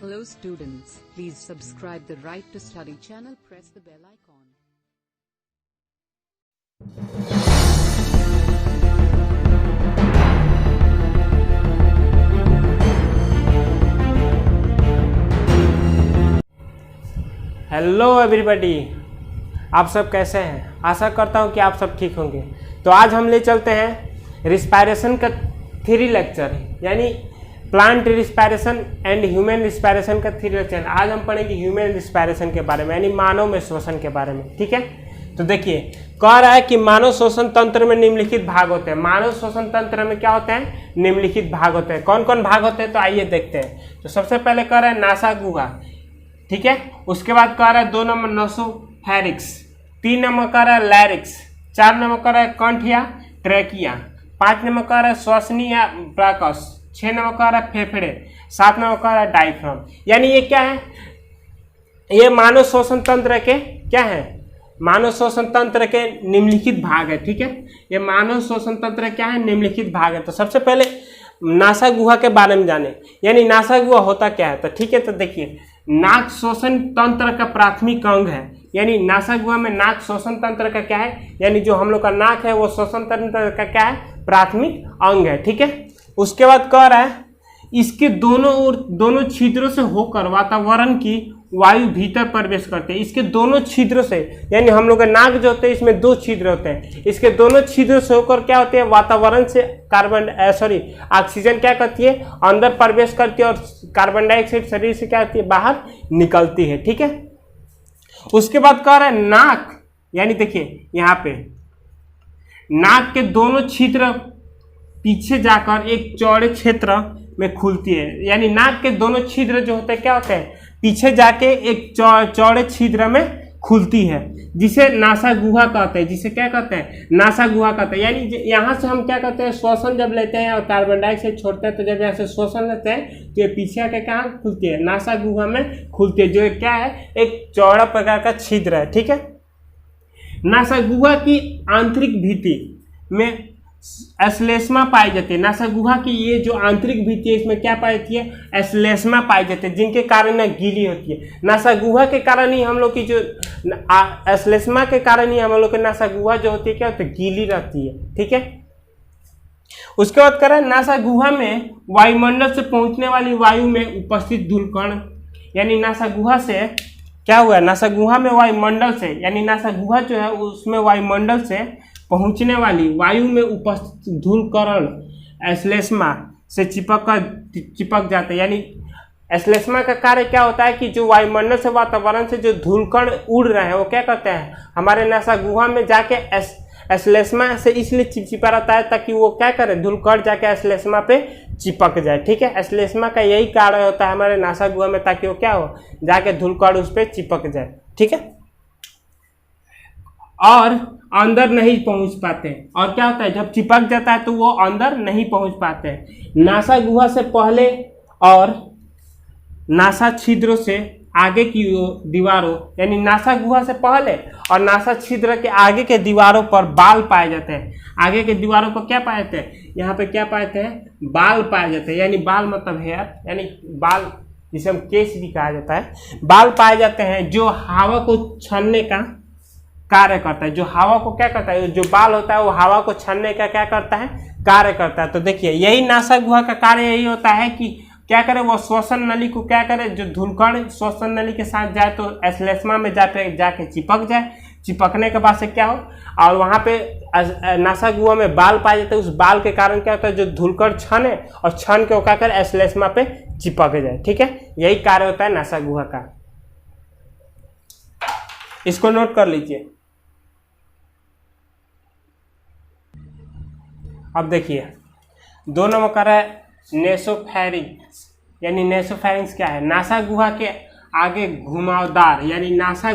Hello students, please subscribe the Right to Study channel, press the bell icon. Hello everybody, आप सब कैसे हैं? आशा करता हूं कि आप सब ठीक होंगे। तो आज हम ले चलते हैं रिस्पायरेशन का 3 लेक्चर, यानी plant respiration and human respiration का 3 लेक्चर। आज हम पढ़ेंगे ह्यूमन रिस्पायरेशन के बारे में, यानी मानव में श्वसन के बारे में। ठीक है, तो देखिए कह रहा है कि मानव श्वसन तंत्र में निम्नलिखित भाग होते हैं। मानव श्वसन तंत्र में क्या होते हैं? निम्नलिखित भाग होते हैं। कौन कौन भाग होते हैं? तो आइए देखते हैं। तो सबसे पहले कह रहा है नासा गुहा, ठीक है। उसके बाद कह रहा है 2 नंबर नासोफैरिंक्स, 3 नंबर कह रहा है लैरिक्स, 4 नंबर कह रहा है कंठ या ट्रैकिया, 5 नंबर कह रहा है श्वसनी या ब्राकस, 6 नंबर कह रहा है फेफड़े, 7 नंबर कह रहा है डायफ्राम। यानी ये क्या है? ये मानव श्वसन तंत्र के क्या है? मानव श्वसन तंत्र के निम्नलिखित भाग है। ठीक है, ये मानव श्वसन तंत्र क्या है? निम्नलिखित भाग है। तो सबसे पहले नासा गुहा के बारे में जाने, यानी नासा गुहा होता क्या है। तो ठीक है, तो देखिए नाक श्वसन तंत्र का प्राथमिक अंग है। यानी नासा गुहा में नाक श्वसन तंत्र का क्या है? यानी जो हम लोग का नाक है वो श्वसन तंत्र का क्या है? प्राथमिक अंग है। ठीक है, उसके बाद कह रहा है इसके दोनों छिद्रों से होकर वातावरण की वायु भीतर प्रवेश करते हैं। इसके दोनों छिद्रों से, यानी हम लोग का नाक जो होते हैं इसमें 2 छिद्र होते हैं। इसके दोनों छिद्रों से होकर क्या होते हैं? वातावरण से ऑक्सीजन क्या करती है? अंदर प्रवेश करती है, और कार्बन डाइऑक्साइड शरीर से क्या होती है? बाहर निकलती है। ठीक है, उसके बाद कह रहा है नाक, यानी देखिए यहाँ पे नाक के दोनों छिद्र पीछे जाकर एक चौड़े क्षेत्र में खुलती है। यानी नाक के दोनों छिद्र जो होते हैं क्या होते हैं? पीछे जाके एक चौड़े छिद्र में खुलती है, जिसे नासा गुहा कहते हैं। जिसे क्या कहते हैं? नासा गुहा कहते हैं। यानी यहाँ से हम क्या करते हैं? श्वसन जब लेते हैं और कार्बन डाइऑक्साइड छोड़ते हैं, तो जब यहाँ से श्वसन लेते हैं तो ये पीछे आके कहाँ खुलती है? नासा गुहा में खुलती है, जो क्या है? एक चौड़ा प्रकार का छिद्र है। ठीक है, नासा गुहा की आंतरिक भित्ति में एस्लेस्मा पाई जाती है। नासा गुहा की ये जो आंतरिक भित्ति है इसमें क्या पाई जाती है? एस्लेस्मा पाई जाती है, जिनके कारण ना गीली होती है। नासा गुहा के कारण ही हम लोग की जो एस्लेस्मा के कारण ही हम लोग की नासा गुहा जो होती है क्या होती है? गीली रहती है। ठीक है, उसके बाद करें नासा गुहा में वायुमंडल से पहुंचने वाली वायु में उपस्थित धूलकण, यानी नासा गुहा से क्या हुआ? नासा गुहा में वायुमंडल से, यानी नासा गुहा जो है उसमें वायुमंडल से पहुंचने वाली वायु में उपस्थित धूलकण एस्लेस्मा से चिपक जाते हैं। यानी एस्लेस्मा का कार्य क्या होता है कि जो वायुमंडल से वातावरण से जो धूलकण उड़ रहे हैं वो क्या करते हैं? हमारे नासा गुहा में जाके एस्लेस्मा से इसलिए चिपचिपा रहता है ताकि वो क्या करे? धूलकण जाके एस्लेस्मा पे चिपक जाए। ठीक है, एस्लेस्मा का यही कार्य होता है हमारे नासा गुहा में, ताकि वो क्या हो? जाके धूलकण उस पर चिपक जाए। ठीक है, और अंदर नहीं पहुंच पाते। और क्या होता है? जब चिपक जाता है तो वो अंदर नहीं पहुंच पाते हैं। नासा गुहा से पहले और नासा छिद्रों से आगे की दीवारों, यानी नासा गुहा से पहले और नासा छिद्र के आगे के दीवारों पर बाल पाए जाते हैं। आगे के दीवारों पर क्या पाए जाते हैं? यहाँ पे क्या पाए जाते हैं? बाल पाए जाते हैं। यानी बाल मतलब हेयर, यानी बाल जिसे हम केस भी कहा जाता है। बाल पाए जाते हैं जो हवा को छानने का कार्य करता है। जो हवा को क्या करता है? जो बाल होता है वो हवा को छानने का क्या करता है? कार्य करता है। तो देखिए यही नासा गुहा का कार्य यही होता है कि क्या करे? वो श्वसन नली को क्या करे? जो धूलकण श्वसन नली के साथ जाए तो एस्लेस्मा में जाके चिपक जाए। चिपकने के बाद से क्या हो? और वहाँ पे नासा गुहा में बाल पाए जाते हैं। उस बाल के कारण क्या होता है? जो धूलकण छने और छन के वो क्या करे? एस्लेस्मा पे चिपक जाए। ठीक है, यही कार्य होता है नासा गुहा का। इसको नोट कर लीजिए। अब देखिए 2 नंबर का है नेसोफैरिंक्स, यानी नेसोफैरिंक्स क्या है? नासा गुहा के आगे घुमावदार, यानी नासा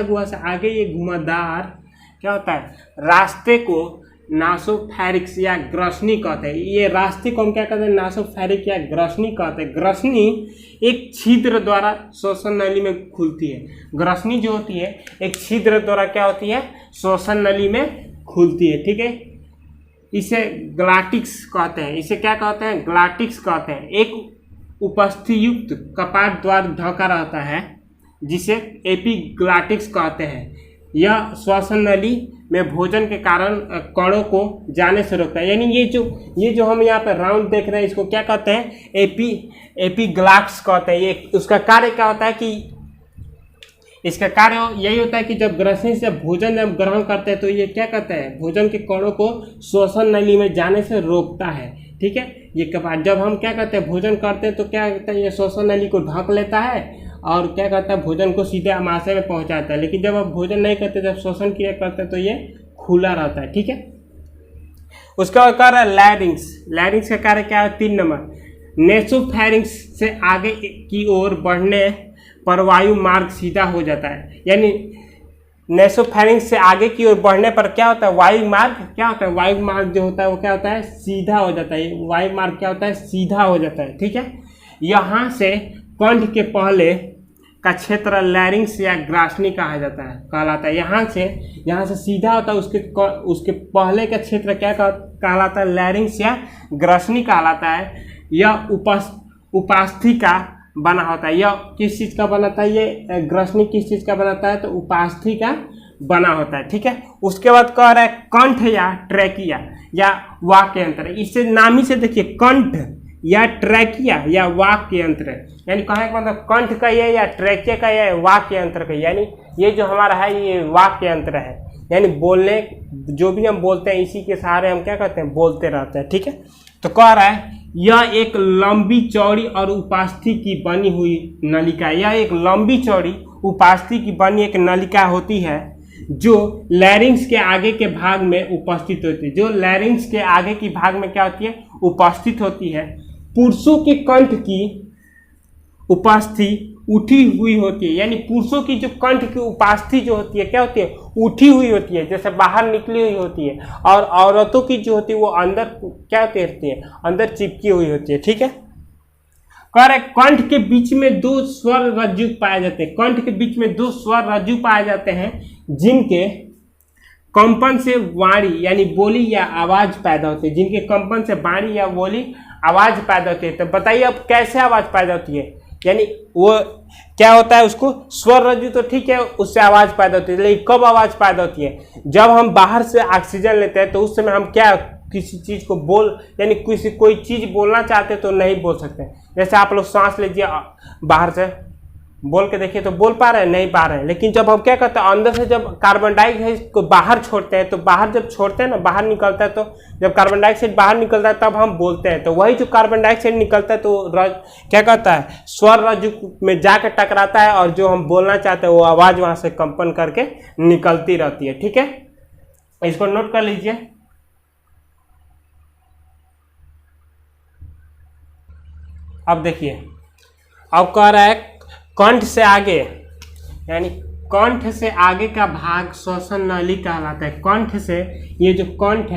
गुहा से आगे ये घुमावदार क्या होता है? रास्ते को नासोफैरिंक्स या ग्रसनी कहते हैं। ये रास्ते को हम क्या कहते हैं? नासोफैरिक या ग्रसनी कहते हैं। ग्रसनी एक छिद्र द्वारा श्वसन नली में खुलती है। ग्रसनी जो होती है एक छिद्र द्वारा क्या होती है? श्वसन नली में खुलती है। ठीक है, इसे ग्लाटिक्स कहते हैं। इसे क्या कहते हैं? ग्लाटिक्स कहते हैं। एक उपस्थिति युक्त कपाट द्वार ढका रहता है जिसे एपिग्लॉटिक्स कहते हैं। यह श्वसन नली में भोजन के कारण कणों को जाने से रोकता है। यानी ये जो हम यहाँ पे राउंड देख रहे हैं इसको क्या कहते हैं, एपिग्लॉटिक्स कहते हैं। ये उसका कार्य क्या होता है कि इसका कार्य यही होता है कि जब ग्रसनी से भोजन जब ग्रहण करते हैं तो ये क्या करता है, भोजन के कणों को श्वसन नली में जाने से रोकता है। ठीक है, ये कपाट जब हम क्या करते हैं भोजन करते हैं तो क्या करता है, ये श्वसन नली को ढक लेता है और क्या करता है, भोजन को सीधे आमाशय में पहुंचाता है। लेकिन जब आप भोजन नहीं करते, जब श्वसन क्रिया करते हैं तो ये खुला रहता है। ठीक है, उसका कार्य लैरिंग्स। लैरिंग्स का कार्य क्या है, 3 नंबर, नेसोफैरिंग्स से आगे की ओर बढ़ने पर वायु मार्ग सीधा हो जाता है। यानी नेसोफैरिंग्स से आगे की ओर बढ़ने पर क्या होता है, वायु मार्ग क्या होता है, वायु मार्ग जो होता है वो क्या होता है, सीधा हो जाता है। वायु मार्ग क्या होता है, सीधा हो जाता है। ठीक है, यहाँ से कंठ के पहले का क्षेत्र लैरिंग्स या ग्रासनी कहा जाता है, कहलाता है। यहाँ से सीधा होता है, उसके पहले का क्षेत्र क्या कहलाता है, लैरिंग्स या ग्रासनी कहलाता है। यह उपास्थि का बना होता है। यह किस चीज़ का बनाता है, ये ग्रासनी किस चीज़ का बनाता है, तो उपास्थि का बना होता है। ठीक है, उसके बाद कह रहा है कंठ या ट्रैकिया या वाक्य यंत्र। इससे नाम ही से देखिए, कंठ या ट्रैकिया या वाक्य यंत्र, यानी कहने का मतलब कंठ का ये या ट्रैकिया का या वाक्य यंत्र का, यानी ये जो हमारा है ये वाक्य यंत्र है। यानी बोलने, जो भी हम बोलते हैं इसी के सहारे हम क्या करते हैं, बोलते रहते हैं। ठीक है, तो कह रहा है यह एक लंबी चौड़ी और उपास्थि की बनी हुई नलिका। यह एक लंबी चौड़ी उपास्थि की बनी एक नलिका होती है जो लैरिंग्स के आगे के भाग में उपस्थित होती है। जो लैरिंग्स के आगे की भाग में क्या होती है, उपस्थित होती है। पुरुषों के कंठ की उपास्थि उठी हुई होती है। यानी पुरुषों की जो कंठ की उपास्थि जो होती है क्या होती है, उठी हुई होती है, जैसे बाहर निकली हुई होती है। और औरतों की जो होती है वो अंदर क्या होती है, अंदर चिपकी हुई होती है। ठीक है, कह रहे कंठ के बीच में 2 स्वर रज्जु पाए जाते हैं। कंठ के बीच में 2 स्वर रज्जु पाए जाते हैं जिनके कंपन से वाणी यानी बोली या आवाज पैदा होती है। जिनके कंपन से वाणी या बोली आवाज पैदा होती है। तो बताइए अब कैसे आवाज पैदा होती है, यानी वो क्या होता है, उसको स्वर रज्जु तो ठीक है उससे आवाज पैदा होती है, लेकिन कब आवाज पैदा होती है, जब हम बाहर से ऑक्सीजन लेते हैं तो उस समय हम क्या किसी चीज को यानी कोई चीज बोलना चाहते तो नहीं बोल सकते। जैसे आप लोग सांस लीजिए, बाहर से बोल के देखिए तो बोल पा रहे हैं, नहीं पा रहे हैं। लेकिन जब हम क्या करते हैं, अंदर से जब कार्बन डाइऑक्साइड को बाहर छोड़ते हैं, तो बाहर जब छोड़ते हैं ना, बाहर निकलता है, तो जब कार्बन डाइऑक्साइड बाहर निकलता है तब हम बोलते हैं। तो वही जो कार्बन डाइऑक्साइड निकलता है तो क्या कहता है, स्वर रज्जु में जाकर टकराता है और जो हम बोलना चाहते हैं वो आवाज वहां से कंपन करके निकलती रहती है। ठीक है, इसको नोट कर लीजिए। अब देखिए, अब कह रहा है कंठ से आगे, यानी कंठ से आगे का भाग श्वसन नली कहलाता है। कंठ से ये जो कंठ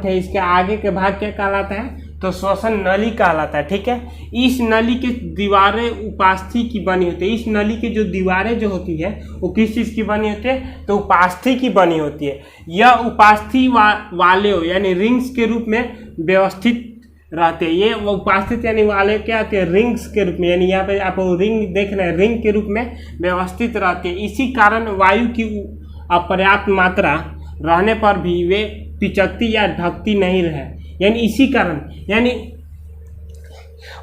है इसके आगे के भाग क्या कहलाता है, तो श्वसन नली कहलाता है। ठीक है, इस नली के दीवारें उपास्थि की बनी होती है। इस नली की जो दीवारें जो होती है वो किस चीज की बनी होती है, तो उपास्थि की बनी होती है। यह उपास्थि वाले यानी रिंग्स के रूप में व्यवस्थित रहते हैं। ये उपास्थित यानी वाले क्या आते हैं, रिंग्स के रूप में, यानी यहाँ पे आप रिंग देख रहे हैं, रिंग के रूप में व्यवस्थित रहते हैं। इसी कारण वायु की अपर्याप्त मात्रा रहने पर भी वे पिचकती या ढकती नहीं रहे। यानी इसी कारण, यानी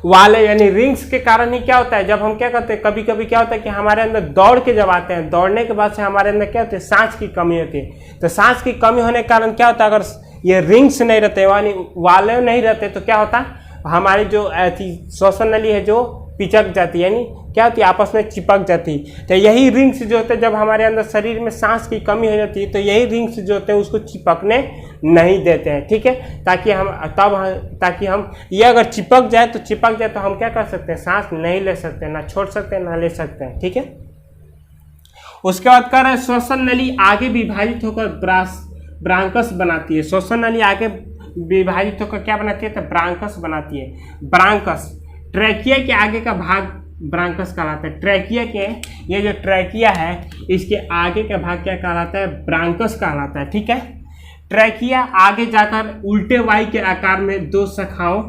वाले यानी रिंग्स के कारण ही क्या होता है, जब हम क्या करते हैं, कभी कभी क्या होता है कि हमारे अंदर दौड़ के जब आते हैं, दौड़ने के बाद से हमारे अंदर क्या होता है, सांस की कमी होती है। तो सांस की कमी होने के कारण क्या होता है, अगर ये रिंग्स नहीं रहते यानी वाले नहीं रहते तो क्या होता, हमारी जो श्वसन नली है जो पिचक जाती है, यानी क्या होती है, आपस में चिपक जाती है। तो यही रिंग्स जो होते हैं, जब हमारे अंदर शरीर में सांस की कमी हो जाती है तो यही रिंग्स जो होते हैं उसको चिपकने नहीं देते हैं। ठीक है, ताकि हम ये अगर चिपक जाए तो हम क्या कर सकते हैं, सांस नहीं ले सकते, ना छोड़ सकते हैं ना ले सकते हैं। ठीक है, उसके बाद कह रहे हैं श्वसन नली आगे विभाजित होकर ब्रांकस बनाती है। श्वसन नली आगे विभाजित होकर क्या बनाती है, तो ब्रांकस बनाती है। ब्रांकस ट्रैकिया के आगे का भाग ब्रांकस कहलाता है। ट्रैकिया के ये जो ट्रैकिया है इसके आगे का भाग क्या कहलाता है, ब्रांकस कहलाता है। ठीक है, ट्रैकिया आगे जाकर उल्टे वाई के आकार में 2 शाखाओं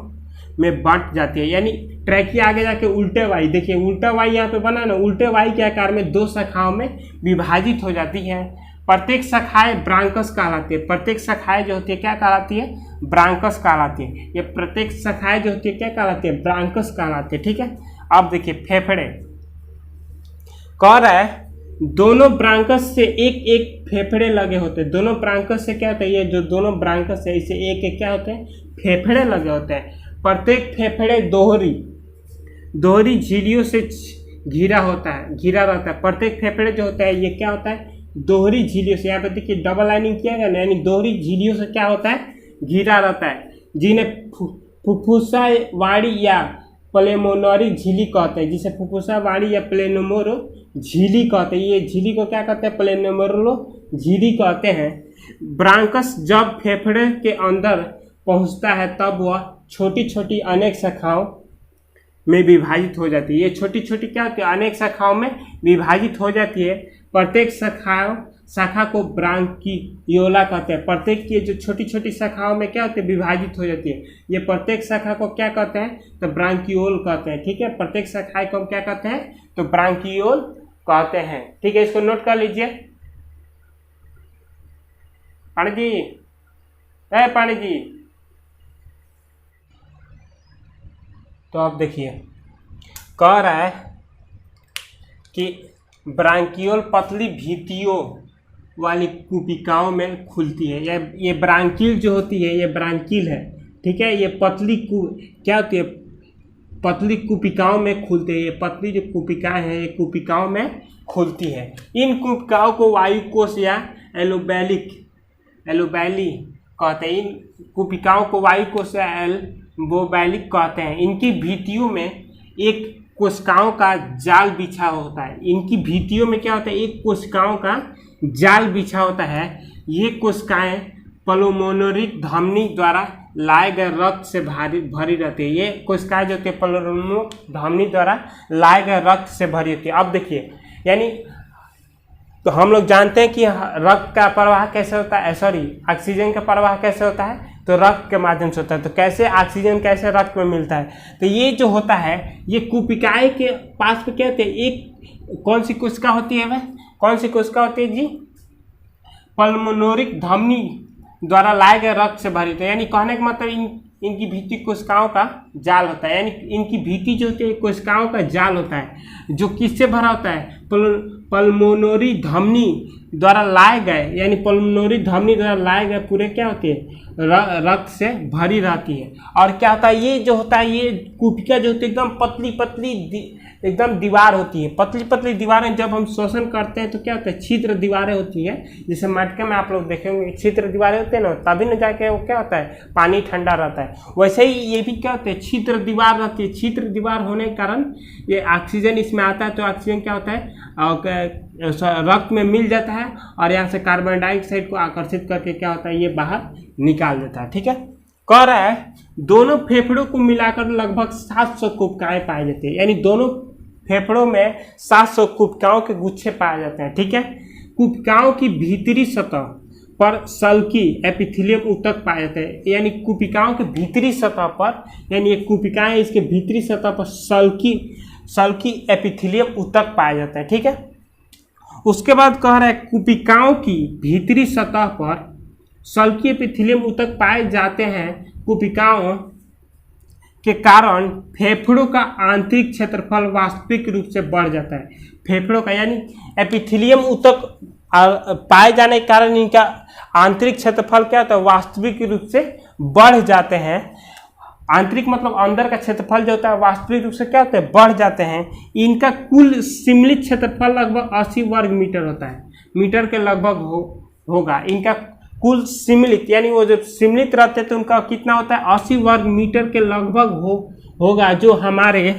में बंट जाती है। यानी ट्रैकिया आगे जाके उल्टे वाई, देखिए उल्टा वाई यहाँ पे बना ना, उल्टे वाई के आकार में 2 शाखाओं में विभाजित हो जाती है। प्रत्येक शाखाएं ब्रांकस कहलाती है। प्रत्येक शाखाएं जो होती है क्या कहलाती है? ब्रांकस कहलाती है। ये प्रत्येक शाखाएं जो होती है क्या कहलाती है? ब्रांकस कहलाती है। ठीक है, अब देखिए फेफड़े कह रहा है दोनों ब्रांकस से एक एक फेफड़े लगे होते हैं। दोनों ब्रांकस से क्या होता है? ये जो दोनों ब्रांकस है इसे एक एक क्या होते हैं? फेफड़े लगे होते हैं। प्रत्येक फेफड़े दोहरी झिल्लियों से घिरा रहता है। प्रत्येक फेफड़े जो होता है ये क्या होता है? दोहरी झिल्लियों से। यहाँ पे देखिए डबल लाइनिंग किया गया ना, यानी दोहरी झिल्लियों से क्या होता है? घिरा रहता है, जिन्हें फुफ्फुसा वाड़ी या प्लेमोनरी झिल्ली कहते हैं, जिसे फुफ्फुसा वाड़ी या प्लेमोनरो झिल्ली कहते हैं। ये झिल्ली को क्या कहते हैं? प्लेमोनरो झिल्ली कहते हैं। ब्रांकस जब फेफड़े के अंदर पहुंचता है तब वह छोटी छोटी अनेक शाखाओं में विभाजित हो जाती है। ये छोटी छोटी क्या होती है? अनेक शाखाओं में विभाजित हो जाती है। प्रत्येक शाखा को ब्रांकियोला कहते हैं। प्रत्येक की जो छोटी छोटी शाखाओं में क्या होती है? विभाजित हो जाती है। ये प्रत्येक शाखा को क्या कहते हैं? तो ब्रांकियोल कहते हैं। ठीक है, प्रत्येक शाखा को हम क्या कहते हैं? तो ब्रांकियोल कहते हैं। ठीक है, इसको नोट कर लीजिए। पाणी जी तो आप देखिए कह रहा है कि ब्रांकियोल पतली भित्तियों वाली कुपिकाओं में खुलती है। ये ब्रांकील जो होती है ये ब्रांकील है। ठीक है, ये क्या होती है? पतली कुपिकाओं में खुलते हैं। ये पतली जो कुपिकाएं हैं ये कुपिकाओं में खुलती है। इन कुपिकाओं को वायुकोश या एलोबैली कहते हैं। इन कुपिकाओं को वायुकोश या एल्बोबैलिक कहते हैं। इनकी भित्तियों में एक कोशिकाओं का जाल बिछा होता है। इनकी भित्तियों में क्या होता है? एक कोशिकाओं का जाल बिछा होता है। ये कोशिकाएं प्लुमोनरी धमनी द्वारा लाए गए रक्त से भरी रहती है। ये कोशिकाएं जो होती है प्लुमोनरी धमनी द्वारा लाए गए रक्त से भरी होती है। अब देखिए, यानी तो हम लोग जानते हैं कि रक्त का प्रवाह कैसे होता है, ऑक्सीजन का प्रवाह कैसे होता है? तो रक्त के माध्यम से होता है। तो कैसे ऑक्सीजन कैसे रक्त में मिलता है? तो ये जो होता है ये कुपिकाएं के पास में क्या होते हैं? एक कौन सी कोशिका होती है? वह कौन सी कोशिका होती है जी? पल्मोनरी धमनी द्वारा लाए गए रक्त से भरी। तो यानी कहने का मतलब इनकी भित्ति कोशिकाओं का जाल होता है। यानी इनकी भित्ति जो होती है कोशिकाओं का जाल होता है, जो किससे भरा होता है? पल्मोनरी धमनी द्वारा लाए गए, यानी पल्मोनरी धमनी द्वारा लाए गए पूरे क्या होते हैं? रक्त से भरी रहती है। और क्या होता है? ये जो होता है ये कुपिका जो होती है एकदम पतली पतली एकदम दीवार होती है। पतली पतली दीवारें जब हम शोषण करते हैं तो क्या होता है? छिद्र दीवारें होती है। जैसे मटके में आप लोग देखेंगे छिद्र दीवारें होते हैं ना, तभी न जाके वो क्या होता है? पानी ठंडा रहता है। वैसे ही ये भी क्या होते हैं? छिद्र दीवार रहती है। छिद्र दीवार होने के कारण ये ऑक्सीजन इसमें आता है, तो ऑक्सीजन क्या होता है? रक्त में मिल जाता है और यहाँ से कार्बन डाइऑक्साइड को आकर्षित करके क्या होता है? ये बाहर निकाल देता है। ठीक है, कह रहा है दोनों फेफड़ों को मिलाकर लगभग 700 कुपिकाएं पाए जाती है। यानी दोनों फेफड़ों में 700 कुपिकाओं के गुच्छे पाए जाते हैं। ठीक है, कुपिकाओं की भीतरी सतह पर सल्की एपिथेलियम ऊतक पाए जाते हैं। यानी कुपिकाओं के भीतरी सतह पर, यानी ये कुपिकाएं इसके भीतरी सतह पर सल्की एपिथेलियम ऊतक पाए जाते हैं। ठीक है, उसके बाद कह रहा है कुपिकाओं की भीतरी सतह पर सल्की एपिथेलियम ऊतक पाए जाते हैं। कुपिकाओं के कारण फेफड़ों का आंतरिक क्षेत्रफल वास्तविक रूप से बढ़ जाता है। फेफड़ों का यानी एपिथेलियम ऊतक पाए जाने के कारण इनका आंतरिक क्षेत्रफल क्या होता है? वास्तविक रूप से बढ़ जाते हैं। आंतरिक मतलब अंदर का क्षेत्रफल जो होता है वास्तविक रूप से क्या होता है? बढ़ जाते हैं। इनका कुल सम्मिलित क्षेत्रफल लगभग 80 वर्ग मीटर होता है। मीटर के लगभग होगा इनका कुल सम्मिलित, यानी वो जब सम्मिलित रहते हैं तो उनका कितना होता है? 80 वर्ग मीटर के लगभग होगा, जो हमारे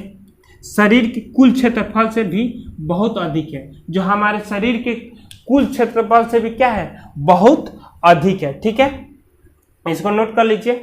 शरीर के कुल क्षेत्रफल से भी बहुत अधिक है। जो हमारे शरीर के कुल क्षेत्रफल से भी क्या है? बहुत अधिक है। ठीक है, इसको नोट कर लीजिए।